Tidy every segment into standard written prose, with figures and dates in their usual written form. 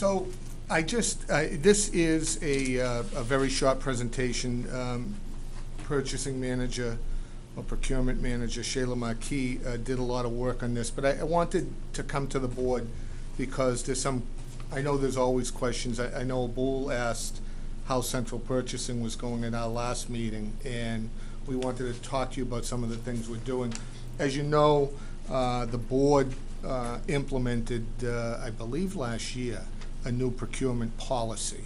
So this is a very short presentation. Purchasing manager or procurement manager, Shayla Marquis, did a lot of work on this, but I wanted to come to the board because I know there's always questions. I know Bull asked how central purchasing was going in our last meeting, and we wanted to talk to you about some of the things we're doing. As you know, the board implemented, I believe last year, a new procurement policy.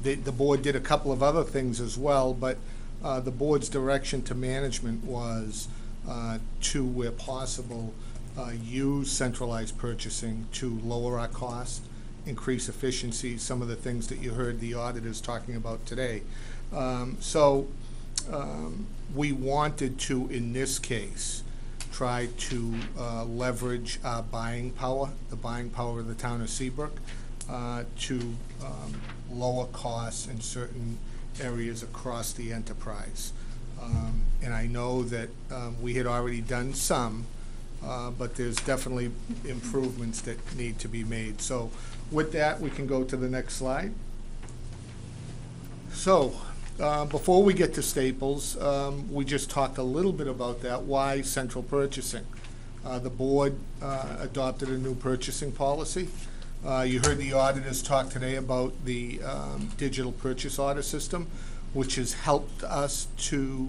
The board did a couple of other things as well, but the board's direction to management was to, where possible, use centralized purchasing to lower our costs, increase efficiency, some of the things that you heard the auditors talking about today. We wanted to, in this case, try to leverage our buying power, the buying power of the town of Seabrook, to lower costs in certain areas across the enterprise. And I know that we had already done some, but there's definitely improvements that need to be made. So with that, we can go to the next slide. So before we get to Staples, we just talked a little bit about that. Why central purchasing? The board adopted a new purchasing policy. You heard the auditors talk today about the digital purchase order system, which has helped us to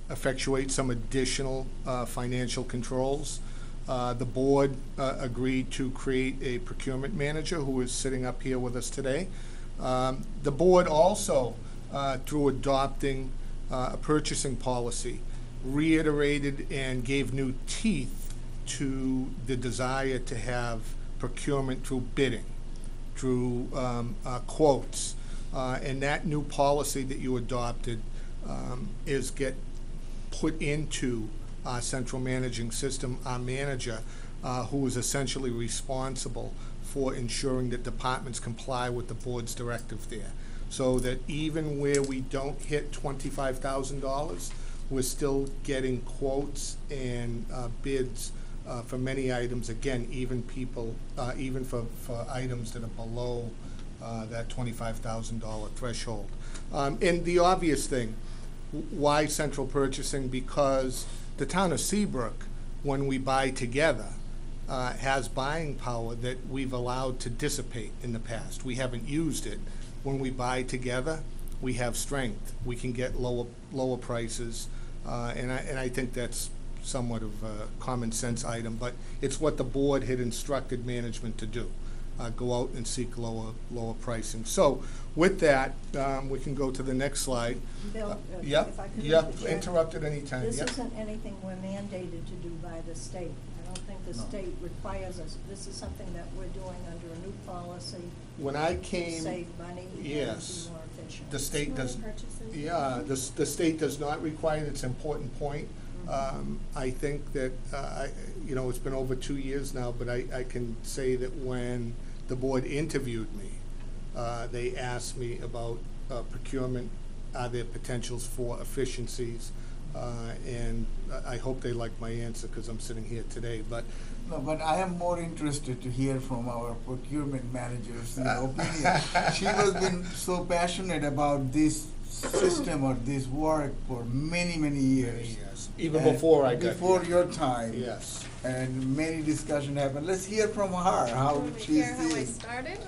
effectuate some additional financial controls. The board agreed to create a procurement manager who is sitting up here with us today. The board also, through adopting a purchasing policy, reiterated and gave new teeth to the desire to have procurement through bidding, through quotes. And that new policy that you adopted is get put into our central managing system, our manager, who is essentially responsible for ensuring that departments comply with the board's directive there. So that even where we don't hit $25,000, we're still getting quotes and bids for many items. Again, even for items that are below that $25,000 threshold. And the obvious thing, why central purchasing? Because the town of Seabrook, when we buy together, has buying power that we've allowed to dissipate in the past. We haven't used it. When we buy together, we have strength. We can get lower prices, and I think that's somewhat of a common sense item, but it's what the board had instructed management to do. Go out and seek lower pricing. So with that, we can go to the next slide. Bill, yep, if I could interrupt at any time. This isn't anything we're mandated to do by the state. I don't think the state requires us. This is something that we're doing under a new policy. When I came, to save money yes, and be more efficient. the state does. Yeah, the state does not require it. It's an important point. I think that it's been over 2 years now, but I can say that when the board interviewed me, they asked me about procurement. Are there potentials for efficiencies? And I hope they like my answer because I'm sitting here today. But no, but I am more interested to hear from our procurement manager's opinion. She has been so passionate about this system or this work for many, many years. Yes. Even before I got before here. your time. Yes. And many discussions happened. Let's hear from her how she hear how I started?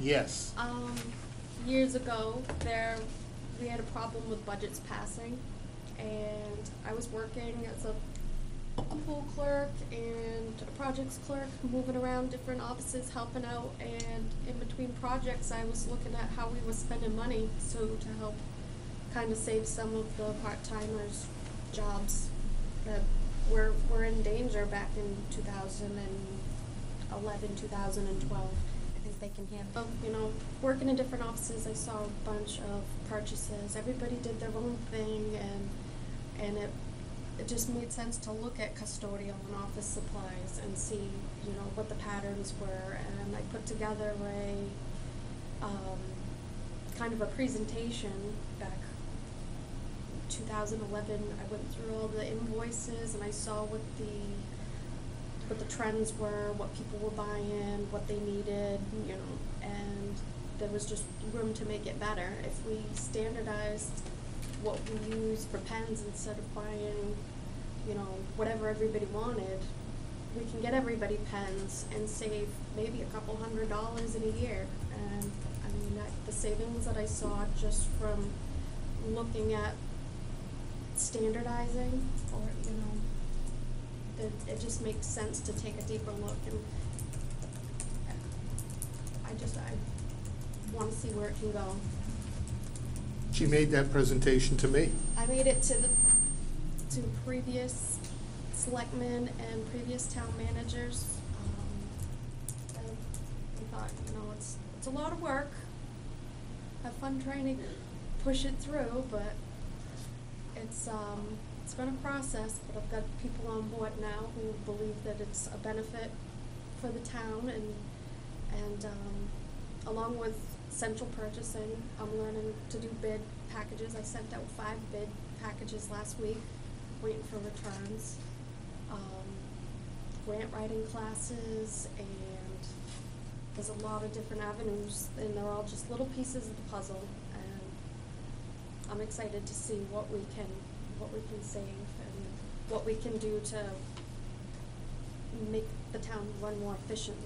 Yes. Years ago, we had a problem with budgets passing, and I was working as a pool clerk and a projects clerk, moving around different offices, helping out, and in between projects, I was looking at how we were spending money, so to help kind of save some of the part-timers' jobs that were in danger back in 2011, 2012. I think they can handle. Working in different offices, I saw a bunch of purchases. Everybody did their own thing, and it just made sense to look at custodial and office supplies and see, what the patterns were. And I put together a kind of a presentation back 2011. I went through all the invoices and I saw what the what the trends were, what people were buying, what they needed, you know, and there was just room to make it better. If we standardized what we use for pens instead of buying, you know, whatever everybody wanted, we can get everybody pens and save maybe a couple $100s in a year. And I mean, the savings that I saw just from looking at standardizing, or, you know, it just makes sense to take a deeper look, and I want to see where it can go. She made that presentation to me. I made it to previous selectmen and previous town managers. And I thought, you know, it's a lot of work. Have fun trying to push it through, but it's been a process. But I've got people on board now who believe that it's a benefit for the town, and along with central purchasing, I'm learning to do bid packages. I sent out 5 bid packages last week, waiting for returns. Grant writing classes, and there's a lot of different avenues, and they're all just little pieces of the puzzle, and I'm excited to see what we can save and what we can do to make the town run more efficiently.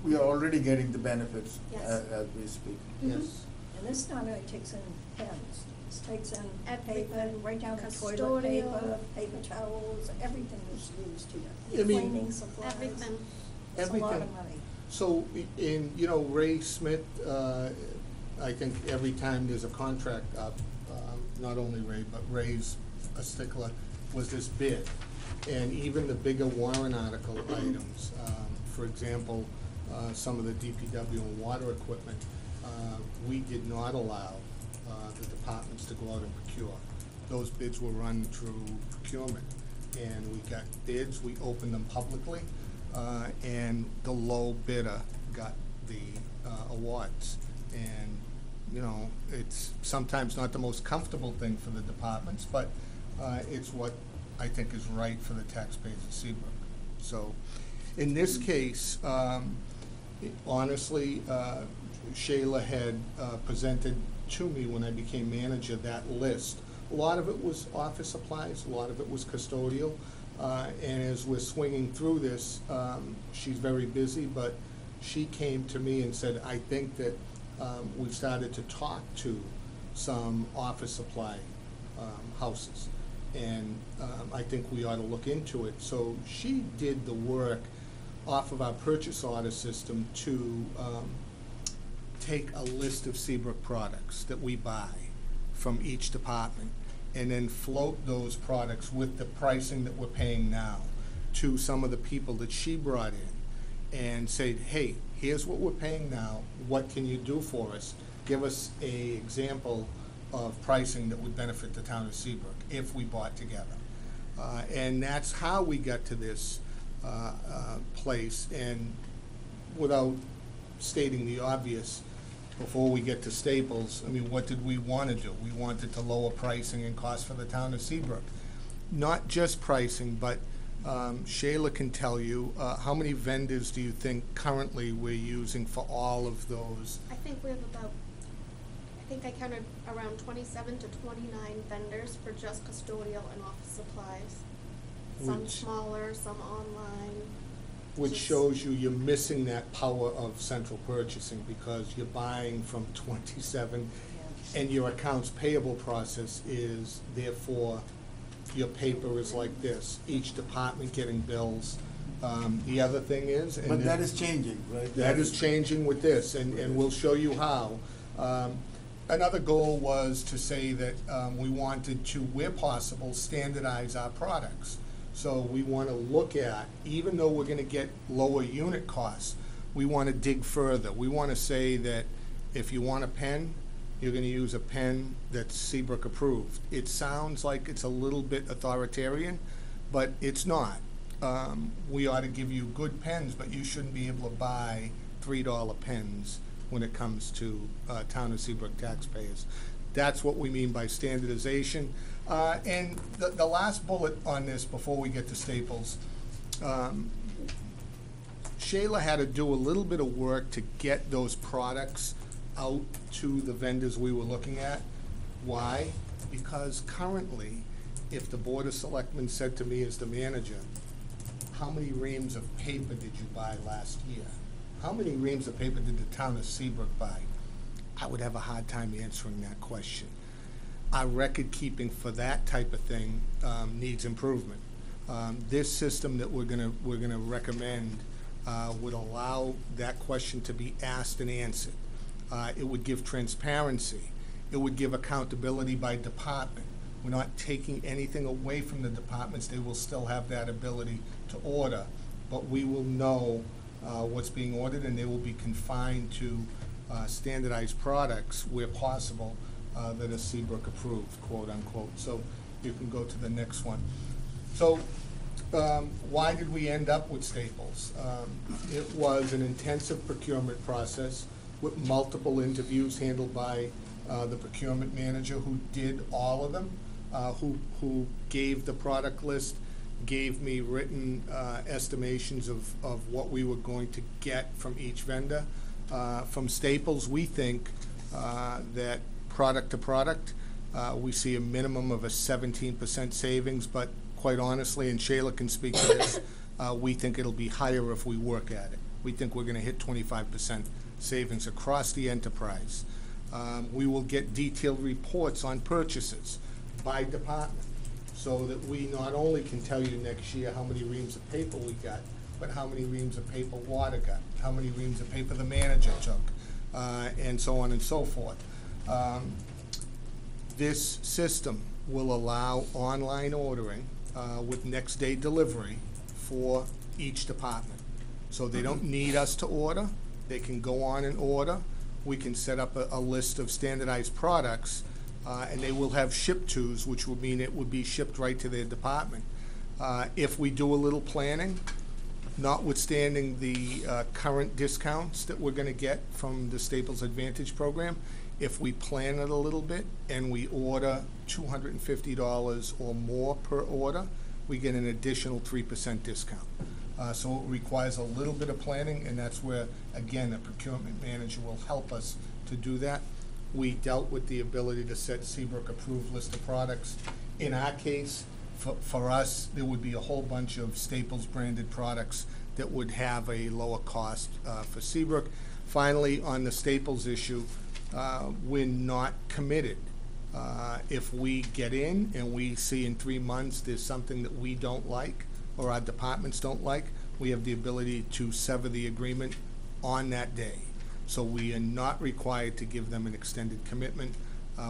We are already getting the benefits Yes. as we speak. Mhm. Yes. And this not only takes in pens, this takes in paper, Everything. right down to toilet Custodial. paper towels, everything is used here. I mean, Cleaning supplies. Everything. It's a lot of Everything. money. So, you know, Ray Smith, I think every time there's a contract up, not only Ray, but Ray's a stickler, was this bid. And even the bigger warrant article items, for example, some of the DPW and water equipment, we did not allow the departments to go out and procure. Those bids were run through procurement. And we got bids, we opened them publicly, and the low bidder got the awards. And, you know, it's sometimes not the most comfortable thing for the departments, but it's what I think is right for the taxpayers of Seabrook. So, in this case, honestly, Shayla had presented to me when I became manager that list. A lot of it was office supplies, a lot of it was custodial, and as we're swinging through this, she's very busy, but she came to me and said, I think that we've started to talk to some office supply houses, and I think we ought to look into it. So she did the work off of our purchase order system to take a list of Seabrook products that we buy from each department, and then float those products with the pricing that we're paying now to some of the people that she brought in, and say, hey, here's what we're paying now, what can you do for us? Give us an example of pricing that would benefit the town of Seabrook if we bought together. And that's how we got to this place. And without stating the obvious, before we get to Staples, I mean, what did we want to do? We wanted to lower pricing and cost for the town of Seabrook. Not just pricing, but Shayla can tell you, how many vendors do you think currently we're using for all of those? I think we have I counted around 27 to 29 vendors for just custodial and office supplies. Some Which- smaller, some online. Which Just- shows you're missing that power of central purchasing, because you're buying from 27, and your accounts payable process is, therefore, your paper is like this, each department getting bills. The other thing is. and But then- that is changing, right? That is changing with this, and we'll show you how. Another goal was to say that we wanted to, where possible, standardize our products. So we want to look at, even though we're going to get lower unit costs, we want to dig further. We want to say that if you want a pen, you're going to use a pen that's Seabrook approved. It sounds like it's a little bit authoritarian, but it's not. We ought to give you good pens, but you shouldn't be able to buy $3 pens when it comes to town of Seabrook taxpayers. That's what we mean by standardization. And the last bullet on this, before we get to Staples, Shayla had to do a little bit of work to get those products out to the vendors we were looking at. Why? Because currently, if the Board of Selectmen said to me as the manager, how many reams of paper did you buy last year? How many reams of paper did the town of Seabrook buy? I would have a hard time answering that question. Our record keeping for that type of thing needs improvement. This system that we're gonna recommend would allow that question to be asked and answered. It would give transparency. It would give accountability by department. We're not taking anything away from the departments. They will still have that ability to order, but we will know what's being ordered, and they will be confined to standardized products where possible that are Seabrook approved, quote unquote. So you can go to the next one. So why did we end up with Staples? It was an intensive procurement process with multiple interviews handled by the procurement manager, who did all of them, who gave the product list, gave me written estimations of what we were going to get from each vendor. From Staples, we think that product to product, we see a minimum of a 17% savings, but quite honestly, and Shayla can speak to this, we think it'll be higher if we work at it. We think we're gonna hit 25% savings across the enterprise. We will get detailed reports on purchases by department, so that we not only can tell you next year how many reams of paper we got, but how many reams of paper water got, how many reams of paper the manager took, and so on and so forth. This system will allow online ordering with next day delivery for each department. So they don't need us to order. They can go on and order. We can set up a list of standardized products, and they will have ship-tos, which would mean it would be shipped right to their department. If we do a little planning, notwithstanding the current discounts that we're gonna get from the Staples Advantage program, if we plan it a little bit and we order $250 or more per order, we get an additional 3% discount. So it requires a little bit of planning, and that's where, again, a procurement manager will help us to do that. We dealt with the ability to set Seabrook approved list of products. In our case, for us, there would be a whole bunch of Staples branded products that would have a lower cost for Seabrook. Finally, on the Staples issue, we're not committed. If we get in and we see in 3 months there's something that we don't like or our departments don't like, we have the ability to sever the agreement on that day. So we are not required to give them an extended commitment,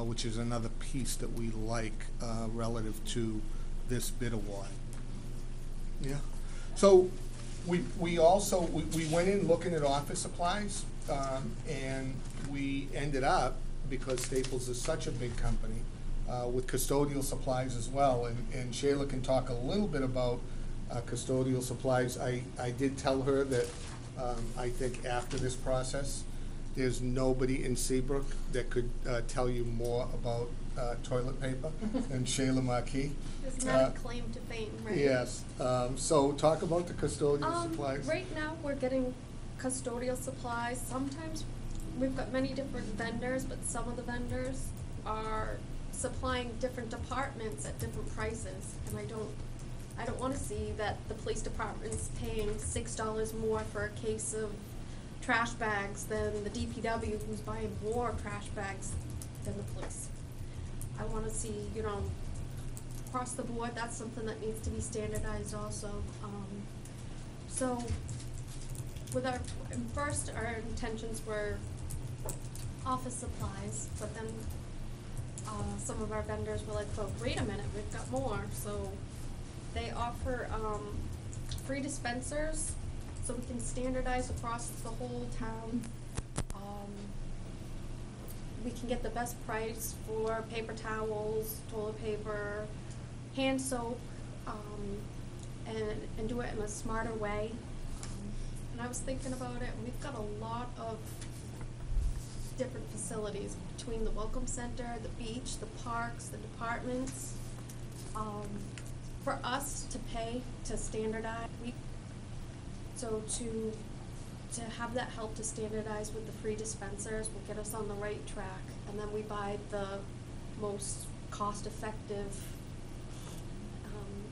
which is another piece that we like relative to this bid award. Yeah. So we also went in looking at office supplies, and we ended up, because Staples is such a big company, with custodial supplies as well. And Shayla can talk a little bit about custodial supplies. I did tell her that I think after this process, there's nobody in Seabrook that could tell you more about toilet paper than Shayla Markey. It's not a claim to fame, right? Yes. So talk about the custodial supplies. Right now, we're getting custodial supplies. Sometimes we've got many different vendors, but some of the vendors are supplying different departments at different prices, and I don't want to see that the police department's paying $6 more for a case of trash bags than the DPW, who's buying more trash bags than the police. I want to see, across the board, that's something that needs to be standardized also. So with our intentions were office supplies, but then some of our vendors were like, well, wait a minute, we've got more. So they offer free dispensers, so we can standardize across the whole town. We can get the best price for paper towels, toilet paper, hand soap, and do it in a smarter way. And I was thinking about it, and we've got a lot of different facilities between the Welcome Center, the beach, the parks, the departments. for us to pay to standardize, so to have that help to standardize with the free dispensers will get us on the right track, and then we buy the most cost-effective,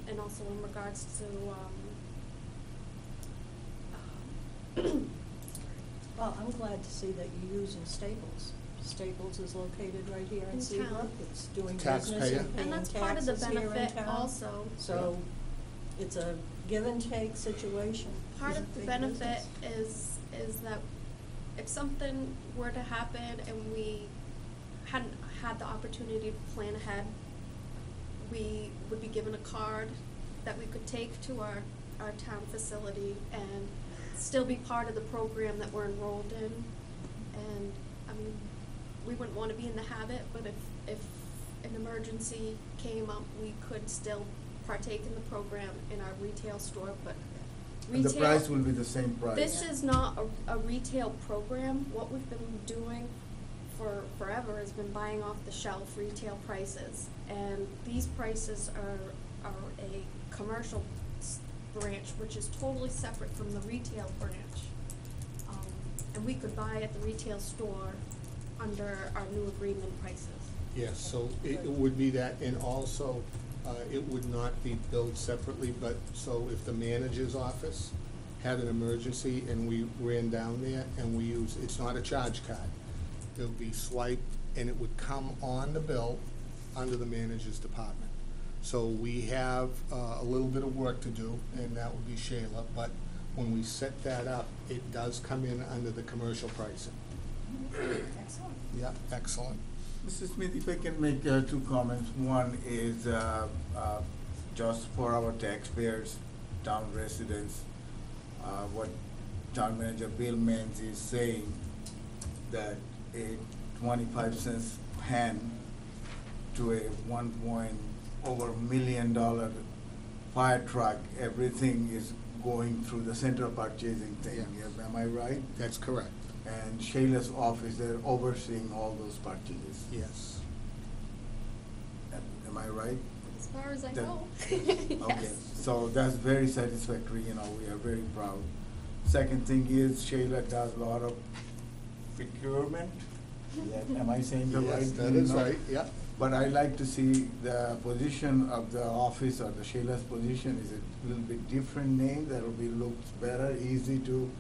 and also in regards to, Well, I'm glad to see that you're using Staples. Staples is located right here in In Seabrook. town. It's doing business Taxpayer. and paying and that's part of the taxes here in benefit town. also. So it's a give and take situation. Part It's a of the big benefit business. is that if something were to happen and we hadn't had the opportunity to plan ahead, we would be given a card that we could take to our town facility and still be part of the program that we're enrolled in. And, I mean, we wouldn't want to be in the habit, but if an emergency came up, we could still partake in the program in our retail store, but And the retail. price will be the same price. This is not a retail program. What we've been doing for forever has been buying off the shelf retail prices. And these prices are a commercial branch, which is totally separate from the retail branch. And we could buy at the retail store under our new agreement prices. Yes, so it would be that, and also, it would not be billed separately, but, so if the manager's office had an emergency and we ran down there and we use, it's not a charge card. It would be swiped and it would come on the bill under the manager's department. So we have a little bit of work to do, and that would be Shayla, but when we set that up, it does come in under the commercial pricing. Excellent. Yeah, excellent. Mr. Smith, if I can make 2 comments. One is just for our taxpayers, town residents, what Town Manager Bill Mans is saying, that a 25 cents pen to a over $1 million fire truck, everything is going through the central purchasing thing. Yeah. Am I right? That's correct. And Shayla's office, they're overseeing all those purchases. Yes. Am I right? As far as I That- know. Okay, Yes. so that's very satisfactory, we are very proud. Second thing is Shayla does a lot of procurement. Yeah, am I saying the right Yes, thing? that is No? right, yeah. But I like to see the position of the office, or the Shayla's position is a little bit different name, that'll be, looks better, easy to,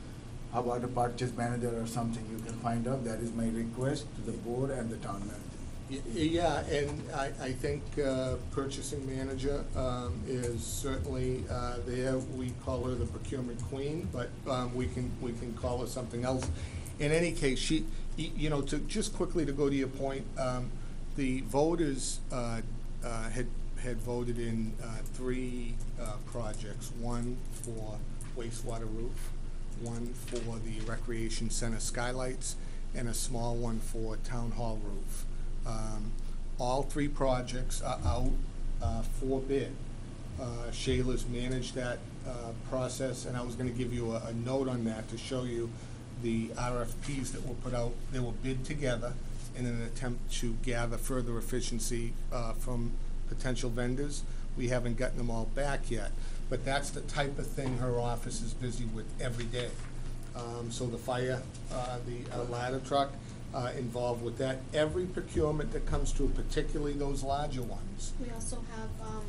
how about a purchase manager or something you can find out? That is my request to the board and the town manager. Yeah, and I think purchasing manager is certainly there. We call her the procurement queen, but we can call her something else. In any case, she, to just quickly to go to your point, the voters had voted in 3 projects, one for wastewater roof, one for the recreation center skylights, and a small one for town hall roof. All 3 projects are out for bid. Shayla's managed that process, and I was gonna give you a note on that to show you the RFPs that were put out. They were bid together in an attempt to gather further efficiency from potential vendors. We haven't gotten them all back yet, but that's the type of thing her office is busy with every day. So the fire, the ladder truck, involved with that. Every procurement that comes through, particularly those larger ones. We also have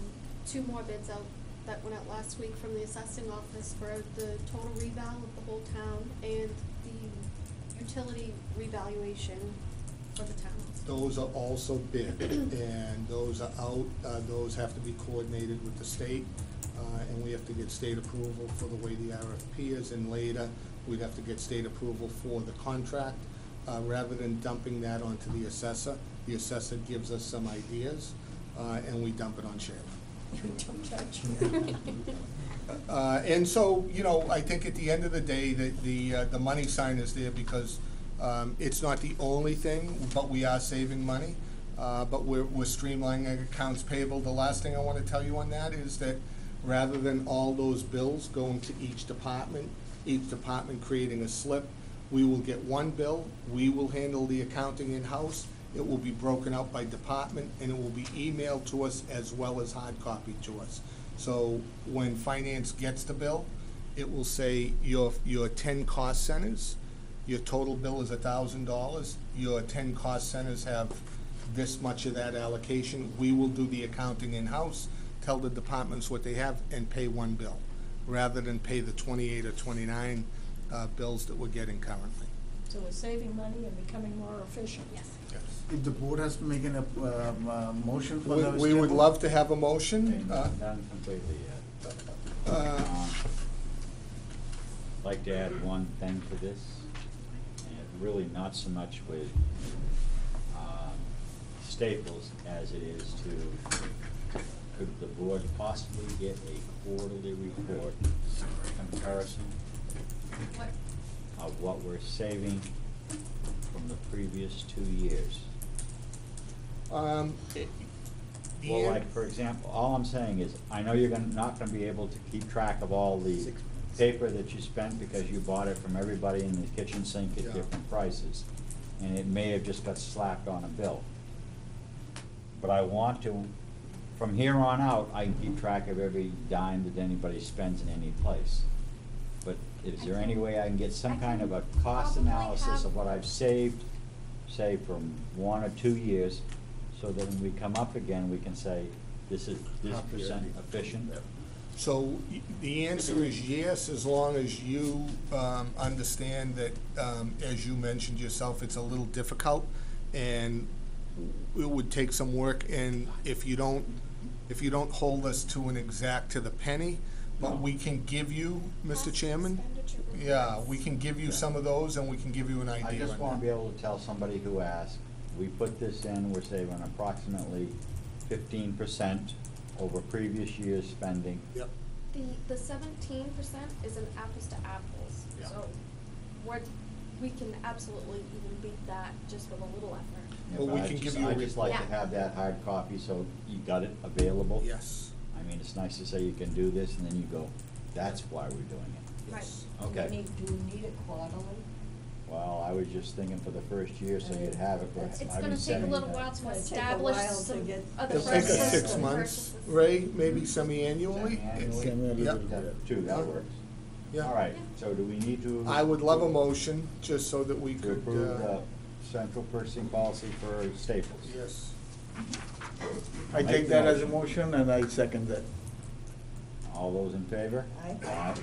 2 more bids out that went out last week from the assessing office for the total reval of the whole town and the utility revaluation for the town. Those are also bid, and those are out. Those have to be coordinated with the state, and we have to get state approval for the way the RFP is, and later, we'd have to get state approval for the contract. Rather than dumping that onto the assessor gives us some ideas, and we dump it on Shayla. Don't judge. And so, I think at the end of the day, the money sign is there because it's not the only thing, but we are saving money. But we're streamlining accounts payable. The last thing I want to tell you on that is that rather than all those bills going to each department creating a slip, we will get one bill, we will handle the accounting in-house, it will be broken out by department, and it will be emailed to us as well as hard copy to us. So when finance gets the bill, it will say your 10 cost centers, your total bill is $1,000. Your 10 cost centers have this much of that allocation. We will do the accounting in-house, tell the departments what they have, and pay one bill, rather than pay the 28 or 29 bills that we're getting currently. So we're saving money and becoming more efficient. Yes. If the board has to make a motion for those. We would tables? love to have a motion. Not done completely yet. I'd like to add one thing to this, and really not so much with Staples as it is to, could the board possibly get a quarterly report comparison What, of what we're saving from the previous 2 years? Well, like, for example, all I'm saying is, I know you're not gonna be able to keep track of all the paper that you spent because you bought it from everybody in the kitchen sink at Yeah. different prices. And it may have just got slapped on a bill. But I want to, from here on out, I can keep track of every dime that anybody spends in any place. But is there any way I can get some kind of a cost probably analysis have- of what I've saved, say from 1 or 2 years, so that when we come up again, we can say, this is this percent efficient? So the answer is yes, as long as you understand that, as you mentioned yourself, it's a little difficult, and it would take some work, and if you don't hold us to an exact to the penny, but we can give you, Mr. Chairman, expenditure reports. yeah, we can give you some of those, and we can give you an idea I just on wanna that. be able to tell somebody who asks, we put this in, we're saving approximately 15% over previous year's spending. Yep. The 17% is an apples to apples, Yeah. so we can absolutely even beat that just with a little effort. Well, we But can I give just- you a I just like to report. have that hard copy, so you got it available. Yes, I mean, it's nice to say you can do this, and then you go, that's why we're doing it. yes. Okay. Do we need it quarterly? Well, I was just thinking for the first year, so you'd have it, but It's It's I've gonna been take a sending little that. while It's to gonna take a establish while to some get other It'll take us purchases 6 and months, purchases. Ray, maybe semi-annually? Semi-annually? Yep. Two, that works. Yeah. All right, so do we need to? I would love a motion, just so that we To could, approve the central purchasing policy for Staples. yes. I take that as a motion and I second that. All those in favor? Aye. Aye.